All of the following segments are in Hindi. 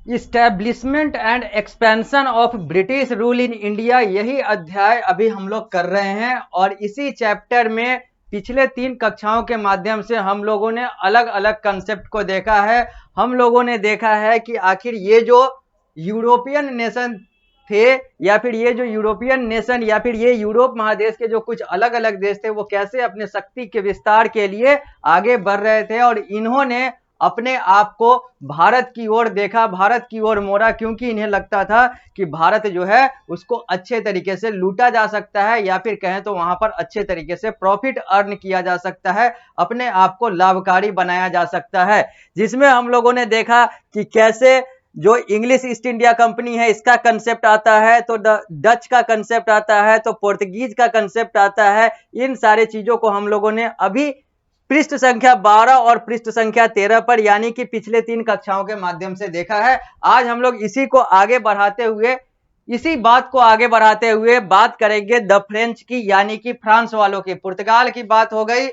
Establishment and expansion of British rule in India, यही अध्याय अभी हम लोग कर रहे हैं। और इसी चैप्टर में पिछले 3 कक्षाओं के माध्यम से हम लोगों ने अलग अलग कंसेप्ट को देखा है। हम लोगों ने देखा है कि आखिर ये जो यूरोपियन नेशन थे, या फिर ये जो यूरोपियन नेशन या फिर ये यूरोप महादेश के जो कुछ अलग अलग देश थे, वो कैसे अपने शक्ति के विस्तार के लिए आगे बढ़ रहे थे। और इन्होंने अपने आप को भारत की ओर देखा, भारत की ओर मोड़ा, क्योंकि इन्हें लगता था कि भारत जो है उसको अच्छे तरीके से लूटा जा सकता है, या फिर कहें तो वहां पर अच्छे तरीके से प्रॉफिट अर्न किया जा सकता है, अपने आप को लाभकारी बनाया जा सकता है। जिसमें हम लोगों ने देखा कि कैसे जो इंग्लिश ईस्ट इंडिया कंपनी है इसका कंसेप्ट आता है, तो डच का कंसेप्ट आता है, तो पोर्तुगीज का कंसेप्ट आता है। इन सारे चीजों को हम लोगों ने अभी पृष्ठ संख्या 12 और पृष्ठ संख्या 13 पर, यानी कि पिछले 3 कक्षाओं के माध्यम से देखा है। आज हम लोग इसी को आगे बढ़ाते हुए, इसी बात को आगे बढ़ाते हुए बात करेंगे द फ्रेंच की, यानी कि फ्रांस वालों की। पुर्तगाल की बात हो गई,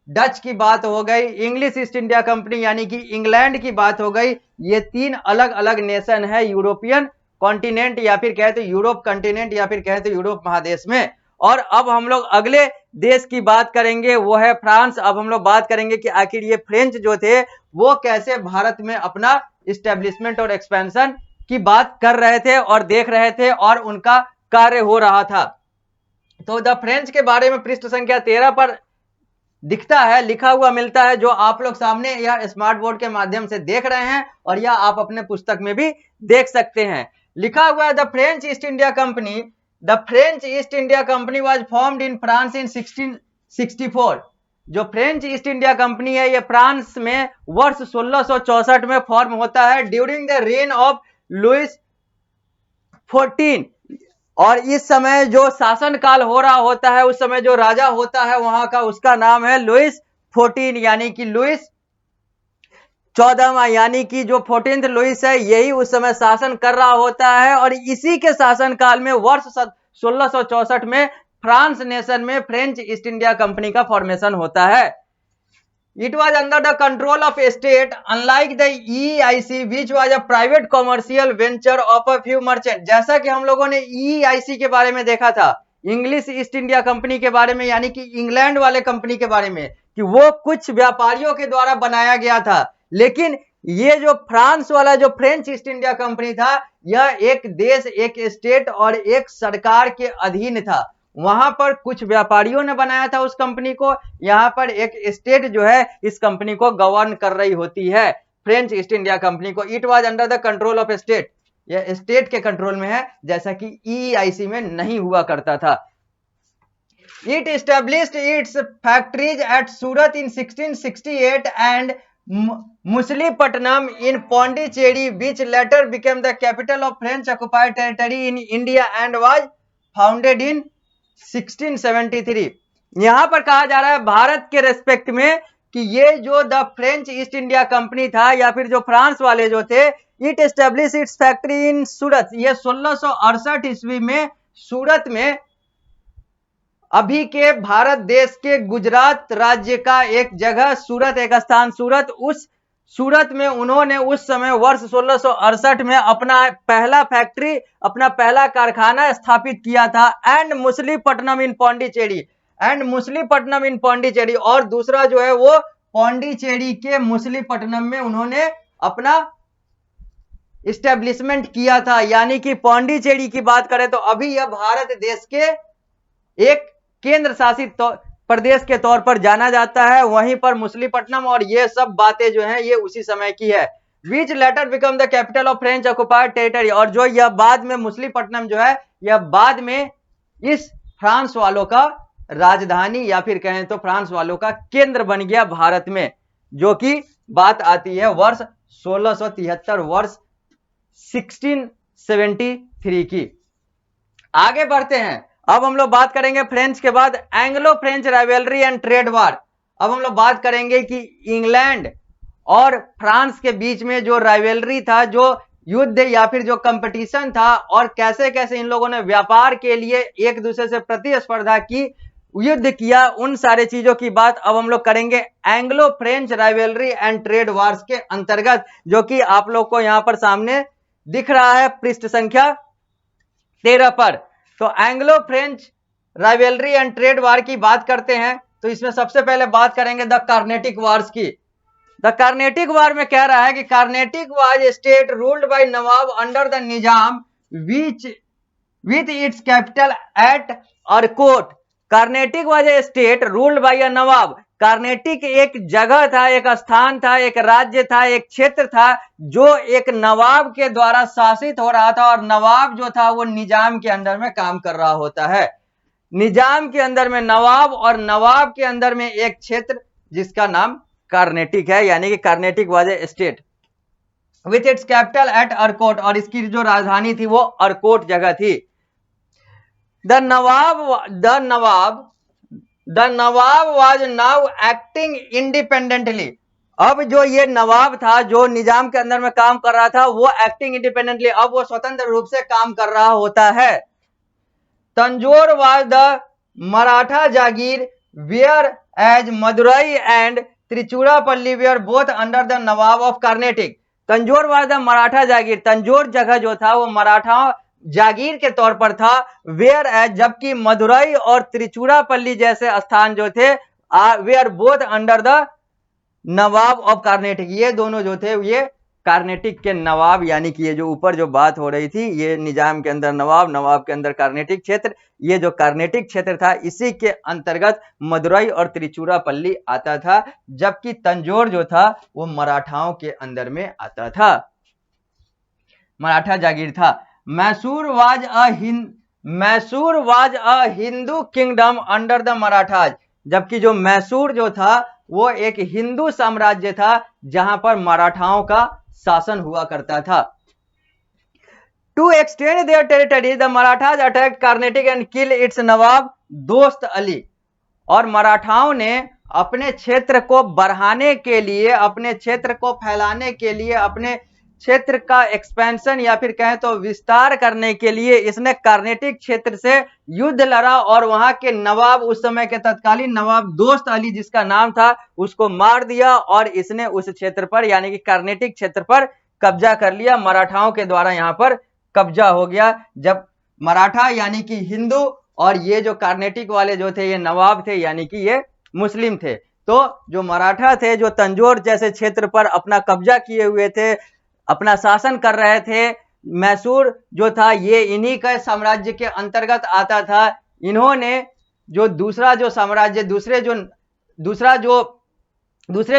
डच की बात हो गई, इंग्लिश ईस्ट इंडिया कंपनी यानी कि इंग्लैंड की बात हो गई। ये 3 अलग अलग नेशन है यूरोपियन कॉन्टिनेंट, या फिर कहे तो यूरोप कॉन्टिनेंट, या फिर कहे तो यूरोप महादेश में। और अब हम लोग अगले देश की बात करेंगे, वो है फ्रांस। अब हम लोग बात करेंगे कि आखिर ये फ्रेंच जो थे वो कैसे भारत में अपना इस्टेब्लिशमेंट और एक्सपेंशन की बात कर रहे थे और देख रहे थे, और उनका कार्य हो रहा था। तो द फ्रेंच के बारे में पृष्ठ संख्या 13 पर दिखता है, लिखा हुआ मिलता है, जो आप लोग सामने या स्मार्ट बोर्ड के माध्यम से देख रहे हैं, और या आप अपने पुस्तक में भी देख सकते हैं। लिखा हुआ है the French East India company. The French East India company was formed in France in 1664। जो फ्रेंच ईस्ट इंडिया कंपनी है ये फ्रांस में वर्ष 1664 में फॉर्म होता है, during the reign of Louis 14। और इस समय जो शासन काल हो रहा होता है, उस समय जो राजा होता है वहां का, उसका नाम है लुइस 14, यानी कि लुइस 14वां, यानी कि जो 14th लुइस है यही उस समय शासन कर रहा होता है। और इसी के शासन काल में वर्ष 1664 में फ्रांस नेशन में फ्रेंच ईस्ट इंडिया कंपनी का फॉर्मेशन होता है। It was under the control of state, unlike the EIC, which was a private commercial venture of a few merchants। जैसा कि हम लोगों ने EIC के बारे में देखा था, इंग्लिश ईस्ट इंडिया कंपनी के बारे में, यानी कि इंग्लैंड वाले कंपनी के बारे में, कि वो कुछ व्यापारियों के द्वारा बनाया गया था। लेकिन ये जो फ्रांस वाला जो फ्रेंच ईस्ट इंडिया कंपनी था, यह एक देश, एक स्टेट और एक सरकार के अधीन था। वहां पर कुछ व्यापारियों ने बनाया था उस कंपनी को, यहां पर एक स्टेट जो है इस कंपनी को गवर्न कर रही होती है, फ्रेंच ईस्ट इंडिया कंपनी को। It was under the control of state, यह स्टेट के कंट्रोल में है, जैसा कि EIC में नहीं हुआ करता था। It established its factories at Surat in 1668 and Masulipatnam in Pondicherry, which later became the capital of French occupied territory in India and was founded in 1673। यहां पर कहा जा रहा है भारत के रेस्पेक्ट में कि ये जो the French East India company था, या फिर जो फ्रांस वाले जो थे, it establish its factory in Surat, ये 1668 ईस्वी में सूरत में, अभी के भारत देश के गुजरात राज्य का एक जगह सूरत, एक स्थान सूरत, उस सूरत में उन्होंने उस समय वर्ष 1668 में अपना पहला फैक्ट्री, अपना पहला कारखाना स्थापित किया था। And Masulipatnam in Pondicherry, and Masulipatnam in Pondicherry, और दूसरा जो है वो पौंडीचेरी के मुसलीपट्टनम में उन्होंने अपना इस्टेब्लिशमेंट किया था। यानी कि पौंडीचेरी की बात करें तो अभी यह भारत देश के एक केंद्र शासित प्रदेश के तौर पर जाना जाता है, वहीं पर मुसलीपट्टनम और ये सब बातें जो हैं ये उसी समय की है। Which later become the capital of French occupied territory, और जो यह बाद में मुसलीपट्टनम जो है यह बाद में इस फ्रांस वालों का राजधानी, या फिर कहें तो फ्रांस वालों का केंद्र बन गया भारत में, जो कि बात आती है वर्ष 1673, वर्ष 1673 की। आगे बढ़ते हैं, अब हम लोग बात करेंगे फ्रेंच के बाद Anglo French rivalry and trade war. अब हम लोग बात करेंगे कि इंग्लैंड और फ्रांस के बीच में जो राइवलरी था, जो युद्ध या फिर जो कंपटीशन था, और कैसे कैसे इन लोगों ने व्यापार के लिए एक दूसरे से प्रतिस्पर्धा की, युद्ध किया, उन सारे चीजों की बात अब हम लोग करेंगे Anglo French rivalry and trade wars के अंतर्गत, जो कि आप लोग को यहां पर सामने दिख रहा है पृष्ठ संख्या 13 पर। तो Anglo French rivalry and trade war की बात करते हैं, तो इसमें सबसे पहले बात करेंगे द कार्नेटिक वार्स की। द कार्नेटिक वार में कह रहा है कि Carnatic was state ruled by nawab under the Nizam which with its capital at Arcot. Carnatic was a state ruled by a nawab. Carnatic एक जगह था, एक स्थान था, एक राज्य था, एक क्षेत्र था जो एक नवाब के द्वारा शासित हो रहा था, और नवाब जो था वो निजाम के अंदर में काम कर रहा होता है। निजाम के अंदर में नवाब, और नवाब के अंदर में एक क्षेत्र जिसका नाम कार्नेटिक है, यानी कि Carnatic was a state with its capital at Arcot, और इसकी जो राजधानी थी वो अरकोट जगह थी। The Nawab was now acting independently. अब जो ये नवाब था जो निजाम के अंदर में काम कर रहा था वो एक्टिंग इंडिपेंडेंटली, अब वो स्वतंत्र रूप से काम कर रहा होता है। Tanjore was the Maratha jagir whereas Madurai and Trichinopoly were both under the nawab of Carnatic. Tanjore was the Maratha jagir, Tanjore जगह जो था वो मराठा जागीर के तौर पर था। वेयर एज, जबकि मदुरई और त्रिचुरापल्ली जैसे स्थान जो थे where both under the nawab of Carnatic, ये दोनों जो थे ये कार्नेटिक के नवाब, यानी कि ये जो ऊपर जो बात हो रही थी ये निजाम के अंदर नवाब, नवाब के अंदर कार्नेटिक क्षेत्र, ये जो कार्नेटिक क्षेत्र था इसी के अंतर्गत मदुरई और त्रिचुरापल्ली आता था, जबकि तंजौर जो था वो मराठाओं के अंदर में आता था, मराठा जागीर था। Mysore was a Hindu kingdom under the Marathas, जबकि जो मैसूर जो था वो एक हिंदू साम्राज्य था जहां पर मराठाओं का शासन हुआ करता था। To extend their territory the Marathas attacked Carnatic and kill its nawab Dost Ali, और मराठाओं ने अपने क्षेत्र को बढ़ाने के लिए, अपने क्षेत्र को फैलाने के लिए, अपने क्षेत्र का एक्सपेंशन या फिर कहें तो विस्तार करने के लिए इसने कार्नेटिक क्षेत्र से युद्ध लड़ा, और वहां के नवाब, उस समय के तत्कालीन नवाब दोस्त अली जिसका नाम था, उसको मार दिया, और इसने उस क्षेत्र पर यानी कि कार्नेटिक क्षेत्र पर कब्जा कर लिया। मराठाओं के द्वारा यहां पर कब्जा हो गया। जब मराठा यानी कि हिंदू, और ये जो कार्नेटिक वाले जो थे ये नवाब थे यानी कि ये मुस्लिम थे। तो जो मराठा थे जो तंजौर जैसे क्षेत्र पर अपना कब्जा किए हुए थे, अपना शासन कर रहे थे, मैसूर जो था ये इन्हीं के साम्राज्य के अंतर्गत आता था। इन्होंने जो दूसरा जो साम्राज्य, दूसरे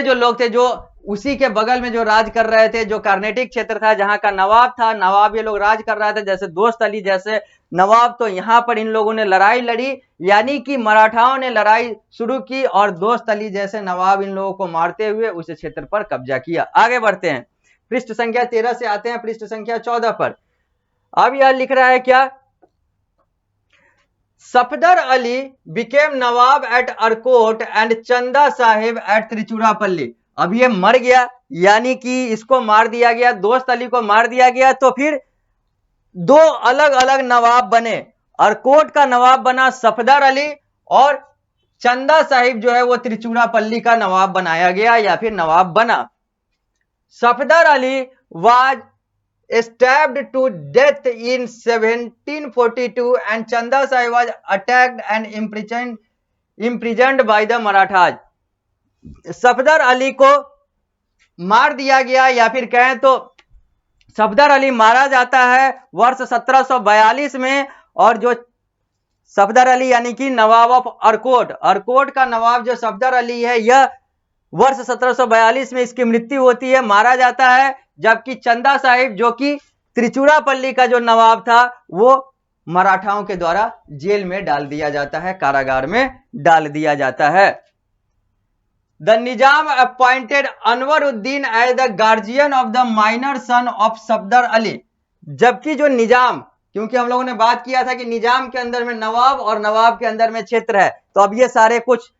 जो लोग थे जो उसी के बगल में जो राज कर रहे थे, जो कार्नेटिक क्षेत्र था जहां का नवाब था, नवाब ये लोग राज कर रहा था, जैसे दोस्त अली जैसे नवाब, तो यहां पर इन लोगों ने लड़ाई लड़ी, यानी कि मराठाओं ने लड़ाई शुरू की और दोस्त अली जैसे नवाब इन लोगों को मारते हुए उस क्षेत्र पर कब्जा किया। आगे बढ़ते हैं, पृष्ठ संख्या 13 से आते हैं पृष्ठ संख्या 14 पर। अब यह लिख रहा है क्या, Safdar Ali became nawab at Arcot and Chanda Sahib eight Tiruchirappalli. अब ये मर गया, यानी कि इसको मार दिया गया, दोस्त अली को मार दिया गया, तो फिर दो अलग अलग नवाब बने। अरकोट का नवाब बना सफदर अली, और चंदा साहिब जो है वो त्रिचुरापल्ली का नवाब बनाया गया या फिर नवाब बना। Safdar Ali was stabbed to death in 1742 and Chanda Sahib was attacked and imprisoned by the Marathas। Safdar Ali को मार दिया गया, या फिर कहें तो सफदर अली मारा जाता है वर्ष 1742 में, और जो सफदर अली यानी कि नवाब ऑफ अरकोट, अरकोट का नवाब जो सफदर अली है, यह वर्ष 1742 में इसकी मृत्यु होती है, मारा जाता है। जबकि चंदा साहिब जो कि त्रिचुरापल्ली का जो नवाब था वो मराठाओं के द्वारा जेल में डाल दिया जाता है, कारागार में डाल दिया जाता है। The Nizam appointed Anwaruddin as the guardian of the minor son of Safdar Ali, जबकि जो निजाम, क्योंकि हम लोगों ने बात किया था कि निजाम के अंदर में नवाब और नवाब के अंदर में क्षेत्र है, तो अब ये सारे कुछ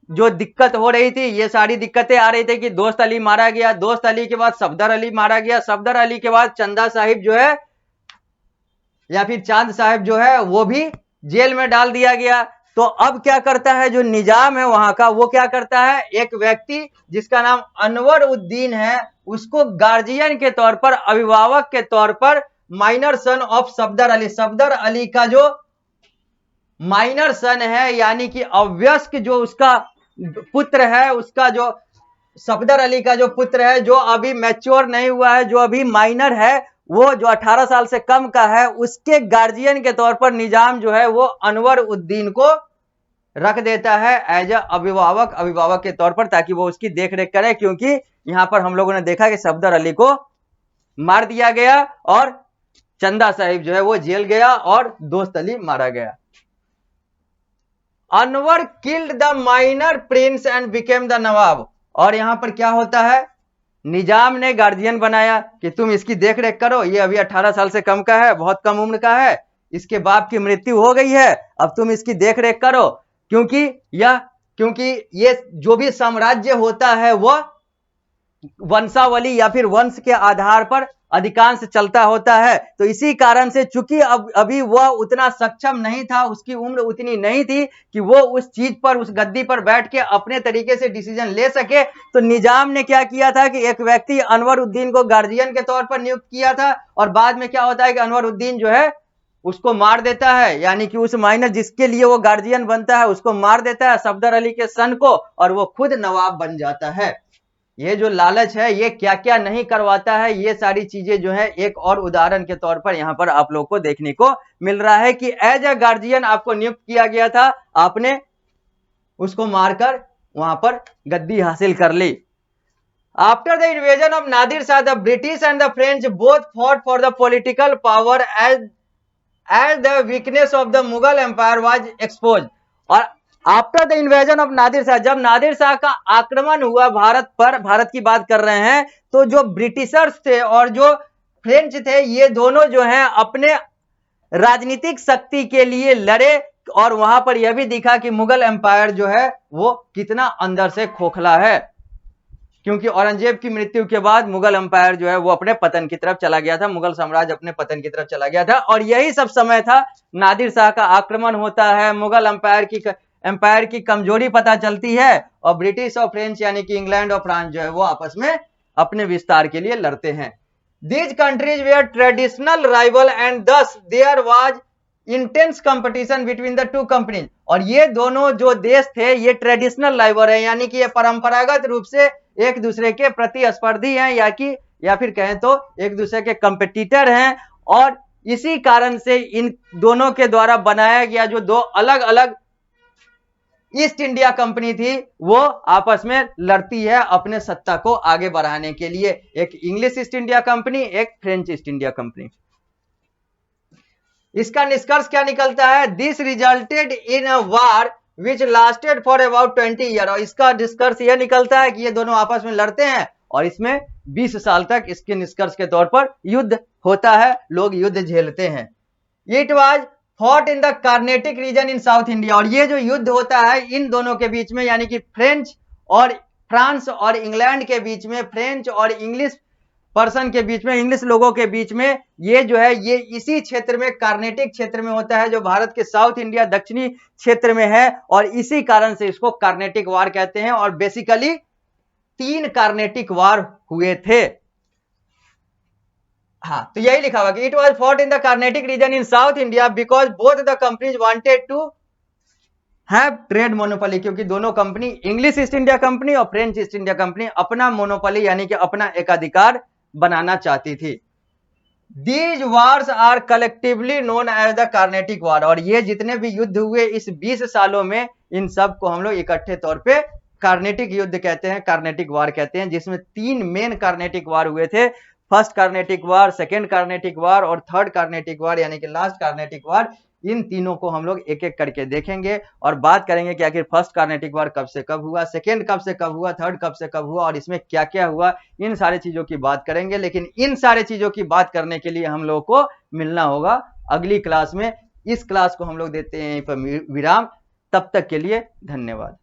जो दिक्कत हो रही थी, ये सारी दिक्कतें आ रही थी कि दोस्त अली मारा गया, दोस्त अली के बाद सफदर अली मारा गया, सफदर अली के बाद चंदा साहिब जो है या फिर चांद साहिब जो है वो भी जेल में डाल दिया गया। तो अब क्या करता है जो निजाम है वहां का, वो क्या करता है, एक व्यक्ति जिसका नाम अनवर उद्दीन है उसको गार्जियन के तौर पर, अभिभावक के तौर पर, minor son of Safdar Ali, Safdar Ali का जो माइनर सन है यानी कि अवयस्क जो उसका पुत्र है, उसका जो सफदर अली का जो पुत्र है जो अभी मैच्योर नहीं हुआ है, जो अभी माइनर है, वो जो 18 साल से कम का है, उसके गार्जियन के तौर पर निजाम जो है वो अनवर उद्दीन को रख देता है एज अभिभावक के तौर पर, ताकि वो उसकी देखरेख करे। क्योंकि यहां पर हम लोगों ने देखा कि सफदर अली को मार दिया गया और चंदा साहिब जो है वो जेल गया और दोस्त अली मारा गया। Anwar killed the minor prince and became the nawab. और यहां पर क्या होता है, निजाम ने गार्जियन बनाया कि तुम इसकी देखरेख करो, ये अभी 18 साल से कम का है, बहुत कम उम्र का है, इसके बाप की मृत्यु हो गई है, अब तुम इसकी देखरेख करो। क्योंकि ये जो भी साम्राज्य होता है वह वंशावली या फिर वंश के आधार पर अधिकांश चलता होता है। तो इसी कारण से चूंकि अभी वह उतना सक्षम नहीं था, उसकी उम्र उतनी नहीं थी कि वो उस चीज पर, उस गद्दी पर बैठ के अपने तरीके से डिसीजन ले सके, तो निजाम ने क्या किया था कि एक व्यक्ति अनवर उद्दीन को गार्जियन के तौर पर नियुक्त किया था। और बाद में क्या होता है कि अनवर उद्दीन जो है उसको मार देता है, यानी कि उस माइनर जिसके लिए वो गार्जियन बनता है उसको मार देता है, सफदर अली के सन को, और वो खुद नवाब बन जाता है। ये जो लालच है ये क्या क्या नहीं करवाता है, ये सारी चीजें जो है एक और उदाहरण के तौर पर यहां पर आप लोग को देखने को मिल रहा है कि एज अ गार्जियन आपको नियुक्त किया गया था, आपने उसको मारकर वहां पर गद्दी हासिल कर ली। After the invasion of Nadir Shah, the British and the French both fought for the political power as the weakness of the Mughal empire was expose. और after the invasion of Nadir Shah, जब नादिर शाह का आक्रमण हुआ भारत पर, भारत की बात कर रहे हैं, तो जो ब्रिटिशर्स थे और जो फ्रेंच थे, ये दोनों जो हैं अपने राजनीतिक शक्ति के लिए लड़े, और वहां पर यह भी दिखा कि मुगल एम्पायर जो है वो कितना अंदर से खोखला है। क्योंकि औरंगजेब की मृत्यु के बाद मुगल एम्पायर जो है वो अपने पतन की तरफ चला गया था, मुगल साम्राज्य अपने पतन की तरफ चला गया था, और यही सब समय था। नादिर शाह का आक्रमण होता है, मुगल एम्पायर की कमजोरी पता चलती है, और ब्रिटिश और फ्रेंच यानी कि इंग्लैंड और फ्रांस जो है वो आपस में अपने विस्तार के लिए लड़ते हैं। These countries were traditional rival and thus there was intense competition between the two companies. और ये दोनों जो देश थे ये ट्रेडिशनल राइवल है, यानी कि ये परंपरागत रूप से एक दूसरे के प्रतिस्पर्धी हैं, या फिर कहें तो एक दूसरे के कंपटीटर हैं। और इसी कारण से इन दोनों के द्वारा बनाया गया जो दो अलग अलग ईस्ट इंडिया कंपनी थी वो आपस में लड़ती है अपने सत्ता को आगे बढ़ाने के लिए, एक इंग्लिश ईस्ट इंडिया कंपनी, एक फ्रेंच ईस्ट इंडिया कंपनी। इसका निष्कर्ष क्या निकलता है, this resulted in a war which lasted for about 20 year. और इसका निष्कर्ष यह निकलता है कि ये दोनों आपस में लड़ते हैं और इसमें 20 साल तक इसके निष्कर्ष के तौर पर युद्ध होता है, लोग युद्ध झेलते हैं। It was fought in the Carnatic region in south India. और ये जो युद्ध होता है इन दोनों के बीच में, यानी कि फ्रांस और इंग्लैंड के बीच में, फ्रेंच और इंग्लिश पर्सन के बीच में, इंग्लिश लोगों के बीच में, ये जो है ये इसी क्षेत्र में, कार्नेटिक क्षेत्र में होता है, जो भारत के साउथ इंडिया दक्षिणी क्षेत्र में है, और इसी कारण से इसको कार्नेटिक वार कहते हैं। और बेसिकली 3 कार्नेटिक वार हुए थे। हाँ, तो यही लिखा हुआ कि it was fought in the Carnatic region in south India because both the companies wanted to have trade monopoly. क्योंकि दोनों company, English East India company और फ्रेंच ईस्ट इंडिया कंपनी, अपना मोनोपोली यानी कि अपना एकाधिकार बनाना चाहती थी। These wars are collectively known as the Carnatic war. और ये जितने भी युद्ध हुए इस 20 सालों में, इन सब को हम लोग इकट्ठे तौर पे कार्नेटिक युद्ध कहते हैं, कार्नेटिक वार कहते हैं, जिसमें 3 मेन कार्नेटिक वार हुए थे। फर्स्ट कार्नेटिक वार, सेकेंड कार्नेटिक वार और थर्ड कार्नेटिक वार यानी कि लास्ट कार्नेटिक वार। इन तीनों को हम लोग एक एक करके देखेंगे और बात करेंगे कि आखिर फर्स्ट कार्नेटिक वार कब से कब हुआ, सेकेंड कब से कब हुआ, थर्ड कब से कब हुआ और इसमें क्या क्या हुआ, इन सारी चीजों की बात करेंगे। लेकिन इन सारी चीजों की बात करने के लिए हम लोग को मिलना होगा अगली क्लास में। इस क्लास को हम लोग देते हैं यहीं पर विराम। तब तक के लिए धन्यवाद।